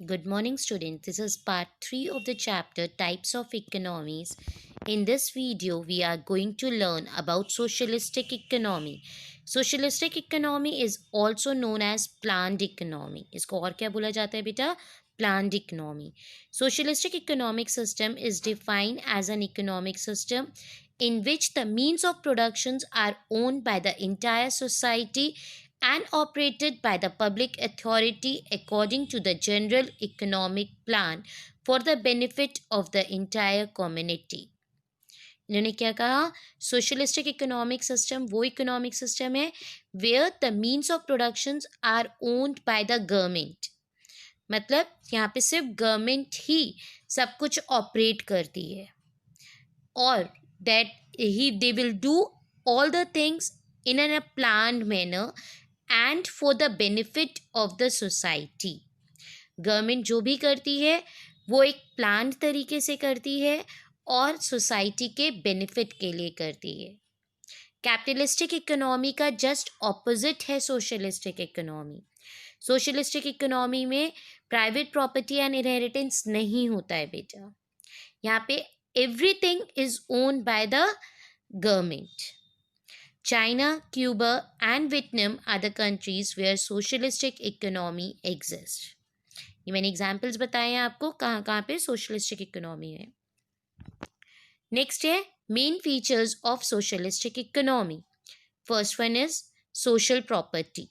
Good morning, students. This is part 3 of the chapter Types of Economies. In this video, we are going to learn about socialistic economy. Socialistic economy is also known as planned economy. इसको और क्या बोला जाता है बेटा? Planned economy. Socialistic economic system is defined as an economic system in which the means of productions are owned by the entire society and operated by the public authority according to the general economic plan for the benefit of the entire community. इन्होंने क्या कहा? Socialistic economic system वो economic system है where the means of productions are owned by the government. मतलब यहाँ पे सिर्फ government ही सब कुछ ऑपरेट करती है और that he they will do all the things in a planned manner and for the benefit of the society. Government जो भी करती है वो एक प्लान्ड तरीके से करती है और सोसाइटी के बेनिफिट के लिए करती है. कैपिटलिस्टिक इकोनॉमी का जस्ट ऑपोजिट है सोशलिस्टिक इकोनॉमी. सोशलिस्टिक इकोनॉमी में प्राइवेट प्रॉपर्टी एंड इनहेरिटेंस नहीं होता है बेटा. यहाँ पे everything is owned by the government. China, Cuba, and Vietnam are the countries where socialistic economy exists. ये मैंने एग्जाम्पल्स बताए हैं आपको कहाँ कहाँ पे सोशलिस्टिक इकोनॉमी है. नेक्स्ट है main features of socialistic economy. First one is social property.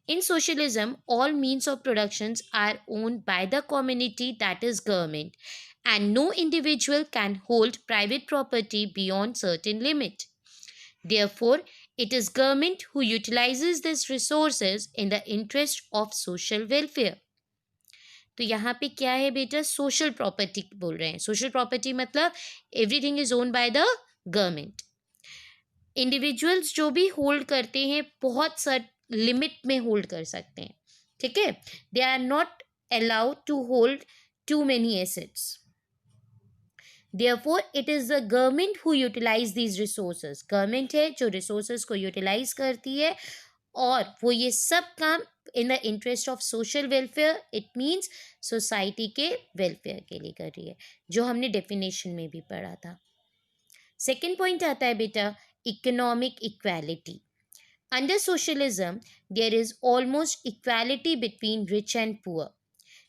In socialism, all means of productions are owned by the community, that is government, and no individual can hold private property beyond certain limit. Therefore, it is government who utilizes these resources in the interest of social welfare. तो यहाँ पे क्या है बेटा? Social property बोल रहे हैं. Social property मतलब everything is owned by the government. Individuals जो भी होल्ड करते हैं बहुत सारे लिमिट में होल्ड कर सकते हैं. ठीक है. They are not allowed to hold too many assets. Therefore, it is the government who utilize these resources. Government है जो रिसोर्सेज को यूटिलाइज करती है और वो ये सब काम in the interest of social welfare. It means society के वेलफेयर के लिए कर रही है, जो हमने डेफिनेशन में भी पढ़ा था. सेकेंड पॉइंट आता है बेटा economic equality. Under socialism there is almost equality between rich and poor.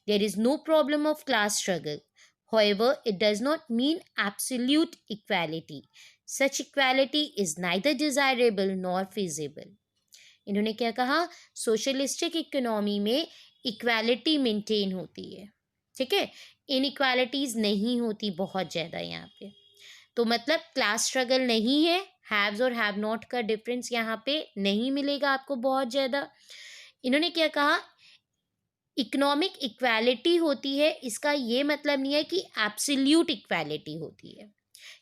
There is no problem of class struggle. However, it does not mean absolute equality. Such equality is neither desirable nor feasible. इन्होंने क्या कहा? Socialistic economy में equality maintain होती है. ठीक है. Inequalities नहीं होती बहुत ज़्यादा यहाँ पे. तो मतलब क्लास स्ट्रगल नहीं है. हैव्स और हैव नॉट का डिफरेंस यहाँ पे नहीं मिलेगा आपको बहुत ज़्यादा. इन्होंने क्या कहा? इकोनॉमिक इक्वालिटी होती है. इसका ये मतलब नहीं है कि एब्सोल्यूट इक्वालिटी होती है,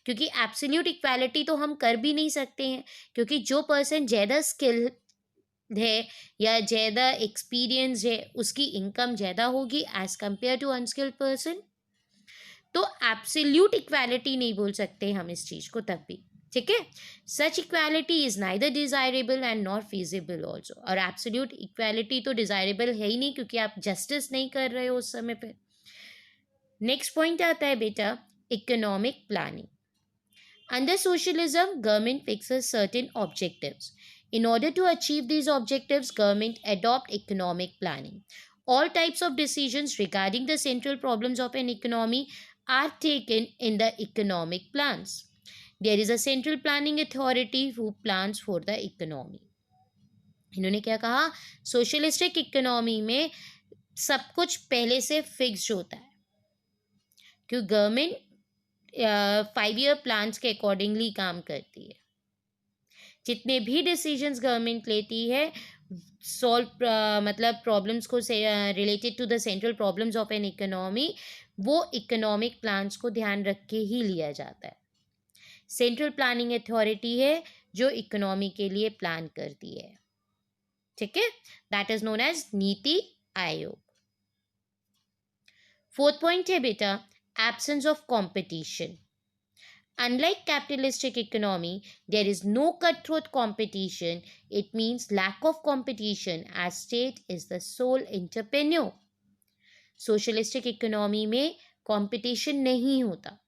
क्योंकि एब्सोल्यूट इक्वालिटी तो हम कर भी नहीं सकते हैं, क्योंकि जो पर्सन ज़्यादा स्किल है या ज़्यादा एक्सपीरियंस है उसकी इनकम ज़्यादा होगी as compare to unskilled person. तो एब्सोल्यूट इक्वालिटी नहीं बोल सकते हम इस चीज़ को तब भी. ठीक है. Such equality is neither desirable and not feasible also. और एब्सोल्यूट इक्वालिटी तो डिजायरेबल है ही नहीं, क्योंकि आप जस्टिस नहीं कर रहे हो उस समय पे. नेक्स्ट पॉइंट आता है बेटा economic planning. Under socialism government fixes certain objectives. In order to achieve these objectives, government adopt economic planning. All types of decisions regarding the central problems of an economy are taken in the economic plans. There is a central planning authority who plans for the economy. इन्होंने क्या कहा? Socialistic economy में सब कुछ पहले से fixed होता है, क्योंकि गवर्नमेंट 5 ईयर प्लान्स के अकॉर्डिंगली काम करती है. जितने भी डिसीजंस गवर्नमेंट लेती है सॉल्व मतलब प्रॉब्लम्स को से related to the central problems of an economy, वो इकोनॉमिक प्लान्स को ध्यान रख के ही लिया जाता है. सेंट्रल प्लानिंग अथॉरिटी है जो इकोनॉमी के लिए प्लान करती है. ठीक है. That is known as NITI Aayog. Fourth point है बेटा absence of competition. Unlike capitalistic economy, there is no cutthroat competition. It means lack of competition as state is the sole entrepreneur. Socialistic economy में competition नहीं होता,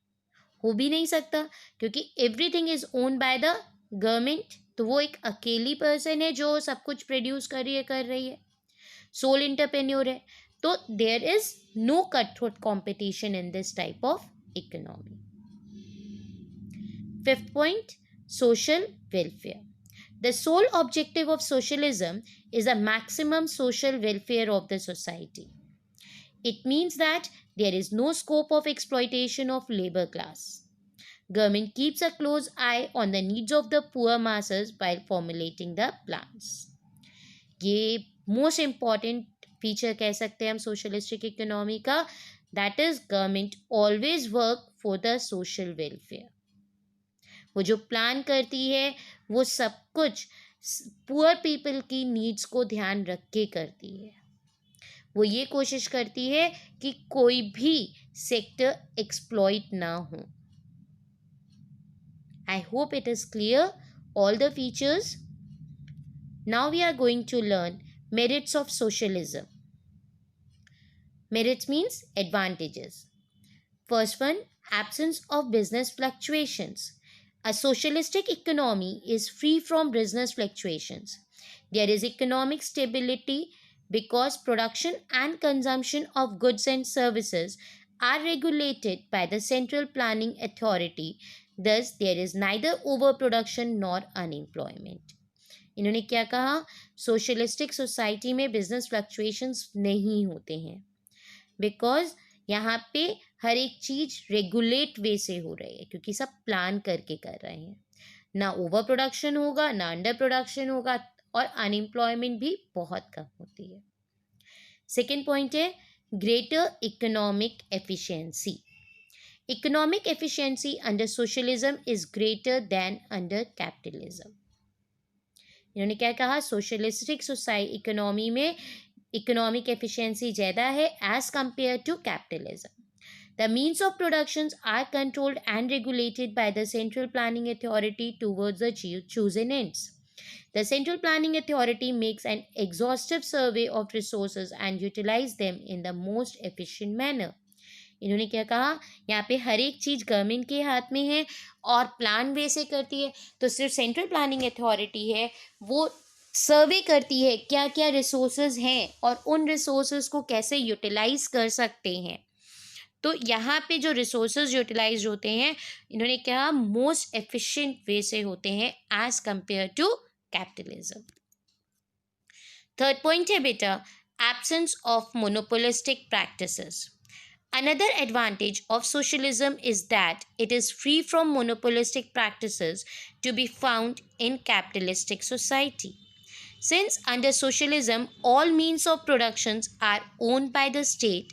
हो भी नहीं सकता, क्योंकि everything is own by the government. तो वो एक अकेली पर्सन है जो सब कुछ प्रोड्यूस कर रही है, सोल इंटरप्रेन्योर है। तो there is no cut throat competition in this type of economy. Fifth point, social welfare. The sole objective of socialism is the maximum social welfare of the society. It means that there is no scope of exploitation of labor class. Government keeps a close eye on the needs of the poor masses while formulating the plans. ये most important feature कह सकते हैं हम socialistic economy का, that is government always work for the social welfare. वो जो plan करती है वो सब कुछ पुअर पीपल की नीड्स को ध्यान रख के करती है। वो ये कोशिश करती है कि कोई भी सेक्टर एक्सप्लॉइट ना हो। I hope it is clear all the features. Now we are going to learn merits of socialism. Merits means advantages. First one, absence of business fluctuations. A socialistic economy is free from business fluctuations. There is economic stability because production and consumption of goods and services are regulated by the Central Planning Authority. Thus, there is neither overproduction nor unemployment. इन्होंने क्या कहा? Socialistic society में business fluctuations नहीं होते हैं because यहाँ पे हर एक चीज रेगुलेट वे से हो रही है, क्योंकि सब प्लान करके कर रहे हैं। ना ओवर प्रोडक्शन होगा, ना अंडर प्रोडक्शन होगा, और अनएम्प्लॉयमेंट भी बहुत कम होती है। सेकेंड पॉइंट है greater economic efficiency. Economic efficiency under socialism is greater than under capitalism. इन्होंने क्या कहा? सोशलिस्टिक सोसाइटी इकोनॉमी में इकोनॉमिक एफिशिएंसी ज़्यादा है as compare to capitalism. The means of productions are controlled and regulated by the Central Planning Authority towards the chosen ends. The Central Planning Authority makes an exhaustive survey of resources and utilize them in the most efficient manner. इन्होंने क्या कहा? यहाँ पे हर एक चीज़ government के हाथ में है और प्लान वे से करती है। तो सिर्फ सेंट्रल प्लानिंग अथॉरिटी है, वो सर्वे करती है क्या क्या रिसोर्सेज हैं और उन रिसोर्सेज को कैसे यूटिलाइज कर सकते हैं। तो यहाँ पे जो रिसोर्सेज यूटिलाइज होते हैं, इन्होंने कहा मोस्ट एफिशिएंट वे से होते हैं as compare to capitalism. Third point है बेटा absence of monopolistic practices. Another advantage of socialism is that it is free from monopolistic practices to be found in capitalistic society. Since under socialism all means of productions are owned by the state,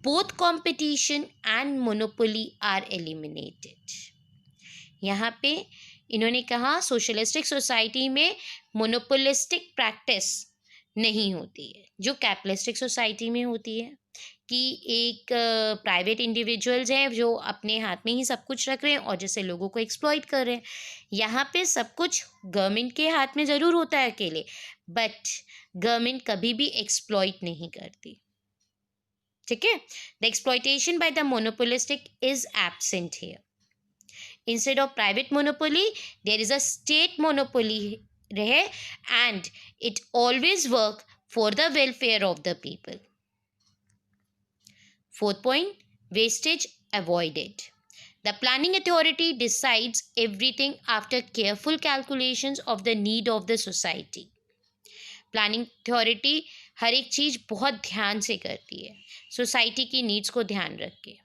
both competition and monopoly are eliminated. यहाँ पे इन्होंने कहा socialistic society में monopolistic practice नहीं होती है जो capitalistic society में होती है, कि एक प्राइवेट इंडिविजुअल्स हैं जो अपने हाथ में ही सब कुछ रख रहे हैं और जैसे लोगों को एक्सप्लॉइट कर रहे हैं। यहाँ पे सब कुछ गवर्नमेंट के हाथ में ज़रूर होता है अकेले, बट गवर्नमेंट कभी भी एक्सप्लॉइट नहीं करती। ठीक है, the exploitation by the monopolistic is absent here. Instead of private monopoly there is a state monopoly रहे and it always work for the welfare of the people. Fourth point, wastage avoided. The planning authority decides everything after careful calculations of the need of the society. Planning authority हर एक चीज़ बहुत ध्यान से करती है, society की needs को ध्यान रख के.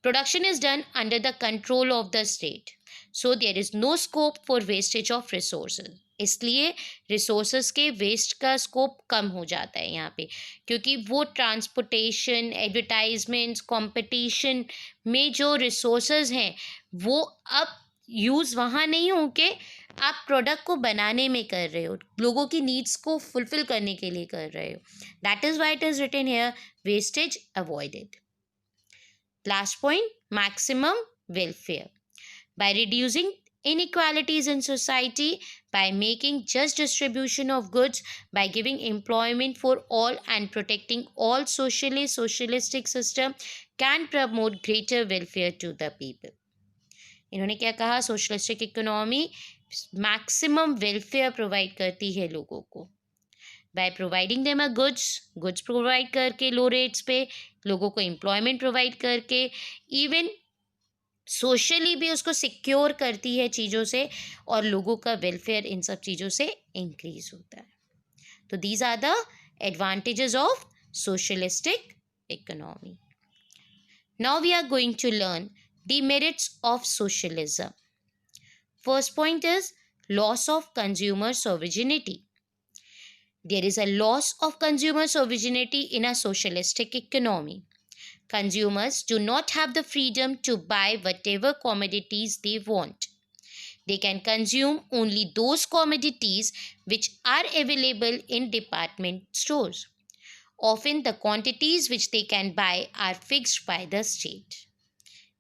Production is done under the control of the state, so there is no scope for wastage of resources. इसलिए रिसोर्सेज के वेस्ट का स्कोप कम हो जाता है यहाँ पे, क्योंकि वो ट्रांसपोर्टेशन, एडवर्टाइजमेंट्स, कंपटीशन में जो रिसोर्सेज हैं वो अब यूज़ वहाँ नहीं होके आप प्रोडक्ट को बनाने में कर रहे हो, लोगों की नीड्स को फुलफिल करने के लिए कर रहे हो. That is why it is written here wastage avoided. Last point, maximum welfare. By reducing inequalities in society, by making just distribution of goods, by giving employment for all and protecting all socialistic system can promote greater welfare to the people. इन्होंने क्या कहा, socialistic economy maximum welfare provide करती है लोगों को by providing them a goods provide करके लो rates पे, लोगों को एम्प्लॉयमेंट प्रोवाइड करके, इवन सोशली भी उसको सिक्योर करती है चीज़ों से, और लोगों का वेलफेयर इन सब चीज़ों से इंक्रीज होता है. तो these are the advantages of socialistic economy. Now we are going to learn demerits of socialism. First point is loss of consumer sovereignty. There is a loss of consumer sovereignty in a socialistic economy. Consumers do not have the freedom to buy whatever commodities they want. They can consume only those commodities which are available in department stores. Often the quantities which they can buy are fixed by the state.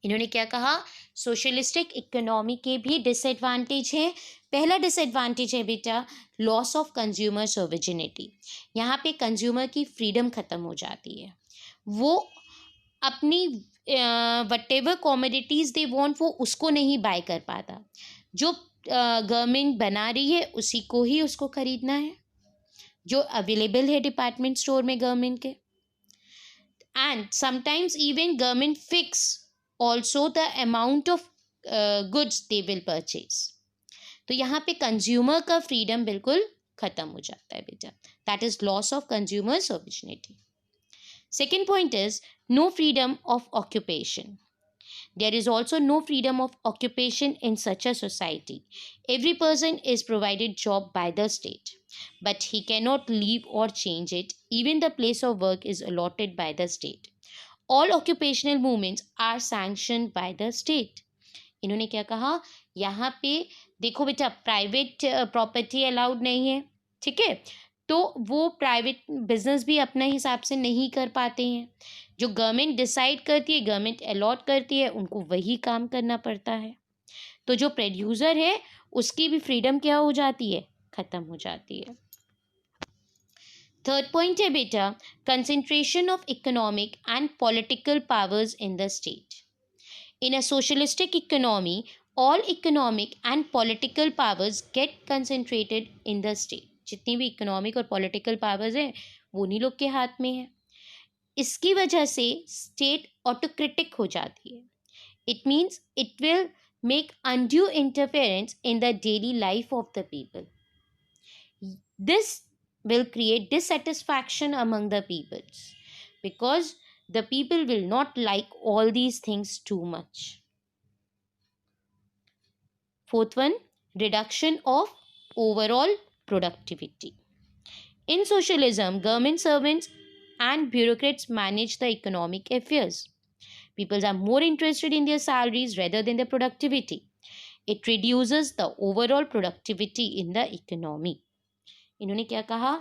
इन्होंने क्या कहा, socialistic economy के भी disadvantage हैं. पहला disadvantage है बेटा loss of consumer sovereignty. यहाँ पे कंज्यूमर की फ्रीडम ख़त्म हो जाती है. वो अपनी वटेवर कॉमोडिटीज़ दे वांट वो उसको नहीं बाय कर पाता. जो गवर्नमेंट बना रही है उसी को ही उसको ख़रीदना है, जो अवेलेबल है डिपार्टमेंट स्टोर में गवर्नमेंट के. And sometimes even government fix also the amount of goods they will purchase. तो यहाँ पे कंज्यूमर का फ्रीडम बिल्कुल ख़त्म हो जाता है बेटा. That is loss of consumer sovereignty. Second point is no freedom of occupation. There is also no freedom of occupation in such a society. Every person is provided job by the state, but he cannot leave or change it. Even the place of work is allotted by the state. All occupational movements are sanctioned by the state. इन्होंने क्या कहा, यहाँ पे देखो बेटा private property allowed नहीं है, ठीक है, तो वो प्राइवेट बिजनेस भी अपने हिसाब से नहीं कर पाते हैं. जो गवर्नमेंट डिसाइड करती है, गवर्नमेंट अलॉट करती है, उनको वही काम करना पड़ता है. तो जो प्रोड्यूसर है उसकी भी फ्रीडम क्या हो जाती है, ख़त्म हो जाती है. थर्ड पॉइंट है बेटा concentration of economic and political powers in the state. In a socialistic economy all economic and political powers get concentrated in the state. जितनी भी इकोनॉमिक और पॉलिटिकल पावर्स हैं वो उन्हीं लोग के हाथ में है. इसकी वजह से स्टेट ऑटोक्रेटिक हो जाती है. It means it will make undue interference in the daily life of the people. This will create dissatisfaction among the peoples because the people will not like all these things too much. Fourth one, reduction of overall productivity. In socialism, government servants and bureaucrats manage the economic affairs. People are more interested in their salaries rather than their productivity. It reduces the overall productivity in the economy. इन्होंने क्या कहा,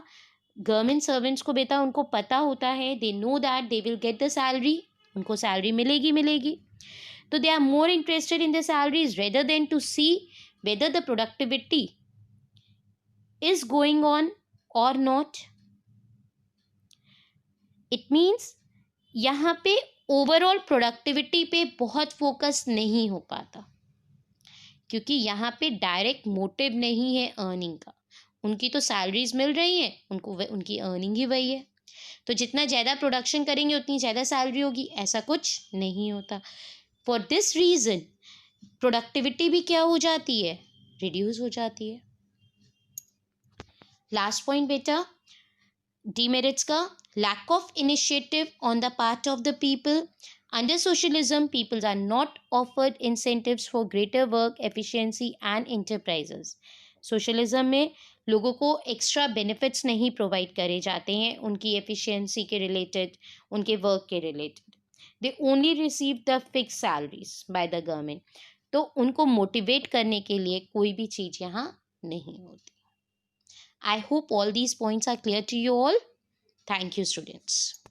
government servants को बेटा उनको पता होता है, they know that they will get the salary, उनको सैलरी मिलेगी, तो they are more interested in the salaries rather than to see whether the productivity is going on और नॉट. इट मीन्स यहाँ पे ओवरऑल प्रोडक्टिविटी पे बहुत focus नहीं हो पाता, क्योंकि यहाँ पे डायरेक्ट मोटिव नहीं है अर्निंग का. उनकी तो सैलरीज मिल रही हैं, उनको उनकी अर्निंग ही वही है, तो जितना ज़्यादा प्रोडक्शन करेंगे उतनी ज़्यादा सैलरी होगी, ऐसा कुछ नहीं होता. फॉर दिस रीज़न प्रोडक्टिविटी भी क्या हो जाती है, रिड्यूस हो जाती है. लास्ट पॉइंट बेटा डीमेरिट्स का, lack of initiative on the part of the people. Under socialism, people are not offered incentives for greater work efficiency and enterprises. Socialism में लोगों को एक्स्ट्रा बेनिफिट्स नहीं प्रोवाइड करे जाते हैं उनकी एफिशिएंसी के रिलेटेड, उनके वर्क के related. They only receive the fix salaries bye the government. तो उनको मोटिवेट करने के लिए कोई भी चीज़ यहाँ नहीं होती. I hope all these points are clear to you all. Thank you students.